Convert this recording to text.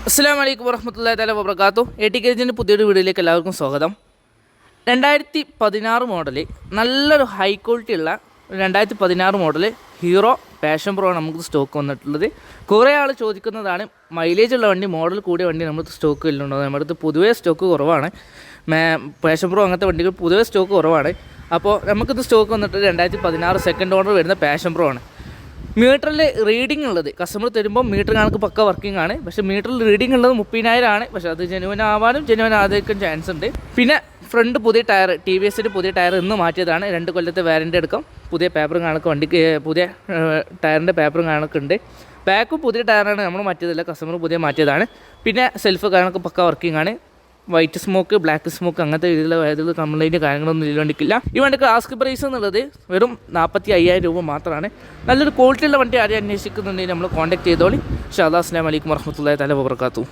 അസ്സലാമു അലൈക്കും വറഹ്മത്തുള്ളാഹി തആല വബറകാതുഹു. എടിക്കേജിൻ്റെ പുതിയൊരു വീഡിയോയിലേക്ക് എല്ലാവർക്കും സ്വാഗതം. 2016 മോഡൽ നല്ലൊരു ഹൈ ക്വാളിറ്റി ഉള്ള 2016 മോഡൽ ഹീറോ പാഷൻ പ്രോ ആണ് നമുക്ക് സ്റ്റോക്ക് വന്നിട്ടുള്ളത്. കുറേ ആൾ ചോദിക്കുന്നതാണ് മൈലേജ് ഉള്ള വണ്ടി, മോഡൽ കൂടിയ വണ്ടി നമുക്ക് സ്റ്റോക്ക് ഇല്ലുണ്ടോ. നമ്മുടെ അടുത്ത് പൊതുവേ സ്റ്റോക്ക് കുറവാണ്. പാഷൻ പ്രോ അങ്ങനത്തെ വണ്ടികൾ പൊതുവേ സ്റ്റോക്ക് കുറവാണ്. അപ്പോൾ നമുക്കിത് സ്റ്റോക്ക് വന്നിട്ട് 2016 സെക്കൻഡ് ഓർഡർ വരുന്ന പാഷൻ പ്രോ ആണ്. മീറ്ററിൽ റീഡിംഗ് ഉള്ളത് കസ്റ്റമർ തരുമ്പോൾ മീറ്റർ കണക്ക് പക്ക വർക്കിംഗ് ആണ്. പക്ഷേ മീറ്ററിൽ റീഡിംഗ് ഉള്ളത് 30,000 ആണ്. പക്ഷേ അത് ജെനുവൻ ആവാനും ജെനുവൻ ആകാതിരിക്കാൻ ചാൻസ് ഉണ്ട്. പിന്നെ ഫ്രണ്ട് പുതിയ ടയർ, ടി വി എസിൻ്റെ പുതിയ ടയർ ഇന്ന് മാറ്റിയതാണ്. 2 കൊല്ലത്തെ വാറൻറ്റി എടുക്കാം. പുതിയ പേപ്പറും കണക്ക് വണ്ടിക്ക് പുതിയ ടയറിൻ്റെ പേപ്പറും കണക്കുണ്ട്. ബാക്കും പുതിയ ടയറാണ്, നമ്മൾ മാറ്റിയതല്ല, കസ്റ്റമർ പുതിയ മാറ്റിയതാണ്. പിന്നെ സെൽഫ് കണക്ക് പക്ക വർക്കിംഗ് ആണ്. വൈറ്റ് സ്മോക്ക്, ബ്ലാക്ക് സ്മോക്ക് അങ്ങനത്തെ രീതിയിലുള്ള കംപ്ലൈൻറ്റ് കാര്യങ്ങളൊന്നും ഇതിൽ വണ്ടിക്കില്ല. ഈ വണ്ടിക്ക് ആസ്ക് പ്രൈസ് എന്നുള്ളത് വെറും 45,000 രൂപ മാത്രമാണ്. നല്ലൊരു ക്വാളിറ്റിയുള്ള വണ്ടി ആരെയും അന്വേഷിക്കുന്നുണ്ടെങ്കിൽ നമ്മൾ കോൺടാക്ട് ചെയ്തോളി. ഇൻഷാ അല്ലാഹ്. അസ്സലാമു അലൈക്കും വറഹ്മത്തുള്ളാഹി തആല വബറകാതുഹു.